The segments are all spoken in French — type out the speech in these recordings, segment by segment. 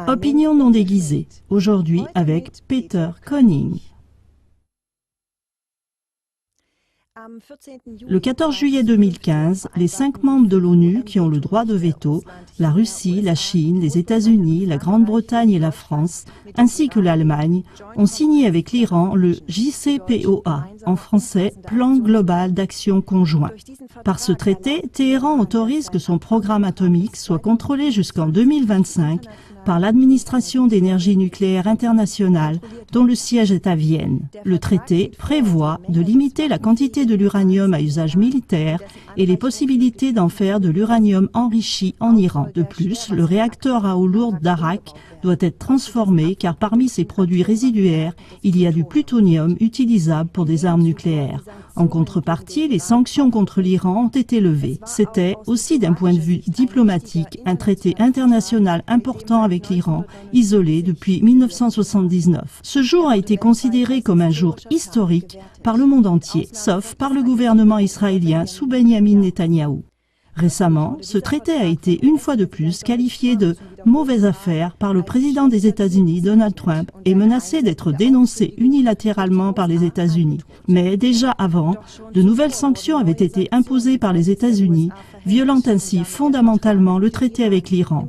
Opinion non déguisée, aujourd'hui avec Peter Koning. Le 14 juillet 2015, les 5 membres de l'ONU qui ont le droit de veto, la Russie, la Chine, les États-Unis, la Grande-Bretagne et la France, ainsi que l'Allemagne, ont signé avec l'Iran le JCPOA, en français Plan global d'action conjoint. Par ce traité, Téhéran autorise que son programme atomique soit contrôlé jusqu'en 2025 par l'Administration d'énergie nucléaire internationale, dont le siège est à Vienne. Le traité prévoit de limiter la quantité de l'uranium à usage militaire et les possibilités d'en faire de l'uranium enrichi en Iran. De plus, le réacteur à eau lourde d'Arak doit être transformé car parmi ses produits résiduaires, il y a du plutonium utilisable pour des armes nucléaires. En contrepartie, les sanctions contre l'Iran ont été levées. C'était aussi d'un point de vue diplomatique un traité international important avec l'Iran, isolé depuis 1979. Ce jour a été considéré comme un jour historique par le monde entier, sauf par le gouvernement israélien sous Benyamin Netanyahou. Récemment, ce traité a été une fois de plus qualifié de mauvaise affaire par le président des États-Unis, Donald Trump, et menacé d'être dénoncé unilatéralement par les États-Unis. Mais déjà avant, de nouvelles sanctions avaient été imposées par les États-Unis, violant ainsi fondamentalement le traité avec l'Iran.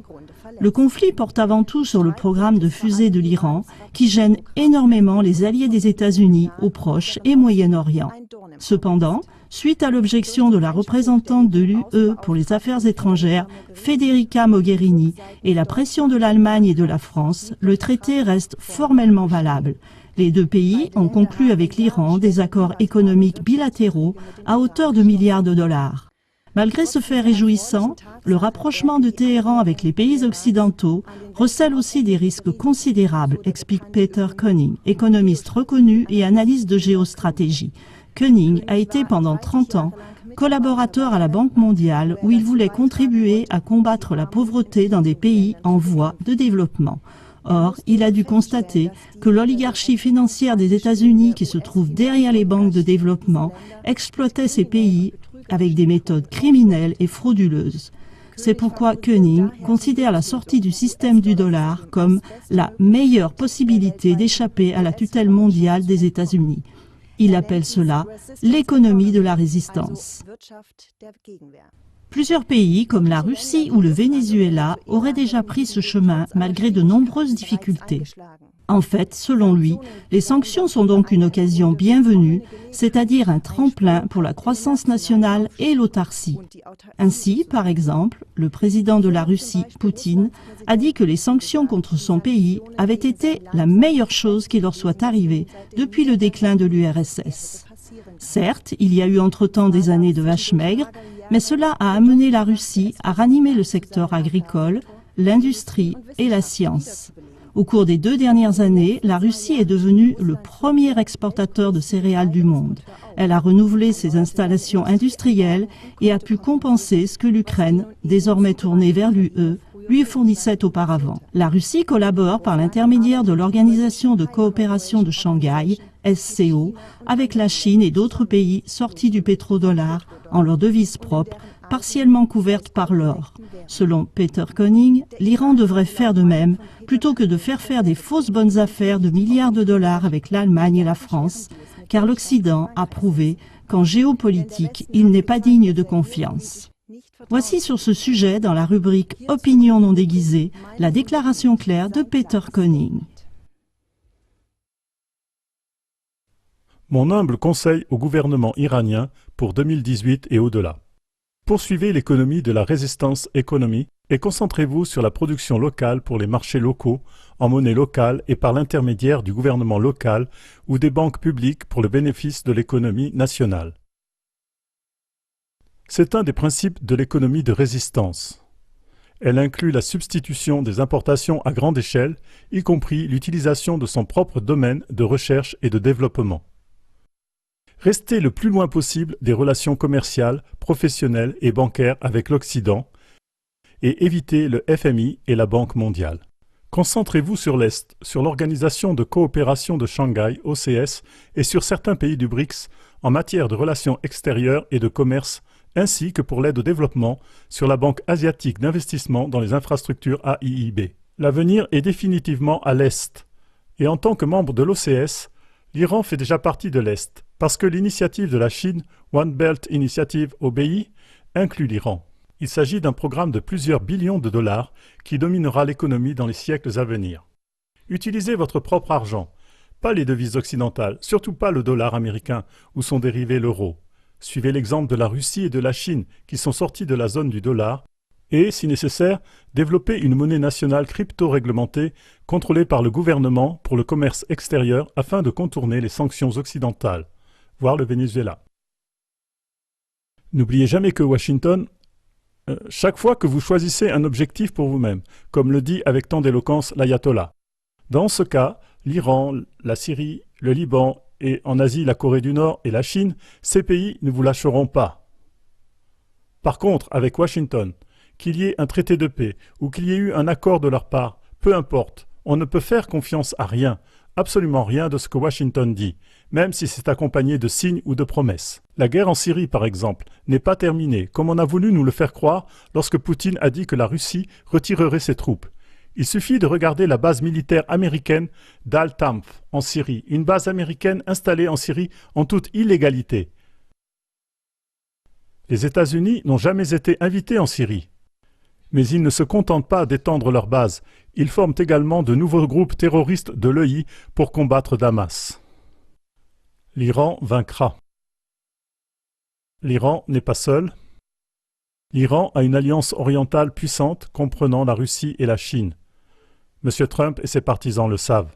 Le conflit porte avant tout sur le programme de fusées de l'Iran, qui gêne énormément les alliés des États-Unis au Proche et Moyen-Orient. Cependant, suite à l'objection de la représentante de l'UE pour les affaires étrangères, Federica Mogherini, et la pression de l'Allemagne et de la France, le traité reste formellement valable. Les deux pays ont conclu avec l'Iran des accords économiques bilatéraux à hauteur de milliards de dollars. Malgré ce fait réjouissant, le rapprochement de Téhéran avec les pays occidentaux recèle aussi des risques considérables, explique Peter Koning, économiste reconnu et analyste de géostratégie. Koning a été pendant 30 ans collaborateur à la Banque mondiale où il voulait contribuer à combattre la pauvreté dans des pays en voie de développement. Or, il a dû constater que l'oligarchie financière des États-Unis qui se trouve derrière les banques de développement exploitait ces pays avec des méthodes criminelles et frauduleuses. C'est pourquoi Koning considère la sortie du système du dollar comme la meilleure possibilité d'échapper à la tutelle mondiale des États-Unis. Il appelle cela l'économie de la résistance. Plusieurs pays, comme la Russie ou le Venezuela, auraient déjà pris ce chemin malgré de nombreuses difficultés. En fait, selon lui, les sanctions sont donc une occasion bienvenue, c'est-à-dire un tremplin pour la croissance nationale et l'autarcie. Ainsi, par exemple, le président de la Russie, Poutine, a dit que les sanctions contre son pays avaient été la meilleure chose qui leur soit arrivée depuis le déclin de l'URSS. Certes, il y a eu entre-temps des années de vaches maigres, mais cela a amené la Russie à ranimer le secteur agricole, l'industrie et la science. Au cours des 2 dernières années, la Russie est devenue le premier exportateur de céréales du monde. Elle a renouvelé ses installations industrielles et a pu compenser ce que l'Ukraine, désormais tournée vers l'UE, lui fournissait auparavant. La Russie collabore par l'intermédiaire de l'Organisation de coopération de Shanghai, SCO, avec la Chine et d'autres pays sortis du pétrodollar en leur devise propre, partiellement couverte par l'or. Selon Peter Koning, l'Iran devrait faire de même, plutôt que de faire des fausses bonnes affaires de milliards de dollars avec l'Allemagne et la France, car l'Occident a prouvé qu'en géopolitique, il n'est pas digne de confiance. Voici sur ce sujet, dans la rubrique « Opinion non déguisée », la déclaration claire de Peter Koning. Mon humble conseil au gouvernement iranien pour 2018 et au-delà. Poursuivez l'économie de la résistance économie et concentrez-vous sur la production locale pour les marchés locaux, en monnaie locale et par l'intermédiaire du gouvernement local ou des banques publiques pour le bénéfice de l'économie nationale. C'est un des principes de l'économie de résistance. Elle inclut la substitution des importations à grande échelle, y compris l'utilisation de son propre domaine de recherche et de développement. Restez le plus loin possible des relations commerciales, professionnelles et bancaires avec l'Occident et évitez le FMI et la Banque mondiale. Concentrez-vous sur l'Est, sur l'Organisation de coopération de Shanghai, OCS, et sur certains pays du BRICS en matière de relations extérieures et de commerce, ainsi que pour l'aide au développement sur la Banque asiatique d'investissement dans les infrastructures AIIB, L'avenir est définitivement à l'Est. Et en tant que membre de l'OCS, l'Iran fait déjà partie de l'Est, parce que l'initiative de la Chine, One Belt Initiative OBI, inclut l'Iran. Il s'agit d'un programme de plusieurs billions de dollars qui dominera l'économie dans les siècles à venir. Utilisez votre propre argent, pas les devises occidentales, surtout pas le dollar américain où sont dérivés l'euro. Suivez l'exemple de la Russie et de la Chine qui sont sortis de la zone du dollar et, si nécessaire, développer une monnaie nationale crypto-réglementée contrôlée par le gouvernement pour le commerce extérieur afin de contourner les sanctions occidentales, voire le Venezuela. N'oubliez jamais que Washington, chaque fois que vous choisissez un objectif pour vous-même, comme le dit avec tant d'éloquence l'ayatollah. Dans ce cas, l'Iran, la Syrie, le Liban et en Asie la Corée du Nord et la Chine, ces pays ne vous lâcheront pas. Par contre, avec Washington, qu'il y ait un traité de paix ou qu'il y ait eu un accord de leur part, peu importe, on ne peut faire confiance à rien, absolument rien de ce que Washington dit, même si c'est accompagné de signes ou de promesses. La guerre en Syrie, par exemple, n'est pas terminée, comme on a voulu nous le faire croire lorsque Poutine a dit que la Russie retirerait ses troupes. Il suffit de regarder la base militaire américaine d'Al-Tanf en Syrie, une base américaine installée en Syrie en toute illégalité. Les États-Unis n'ont jamais été invités en Syrie. Mais ils ne se contentent pas d'étendre leur base, ils forment également de nouveaux groupes terroristes de l'EI pour combattre Damas. L'Iran vaincra. L'Iran n'est pas seul. L'Iran a une alliance orientale puissante comprenant la Russie et la Chine. M. Trump et ses partisans le savent.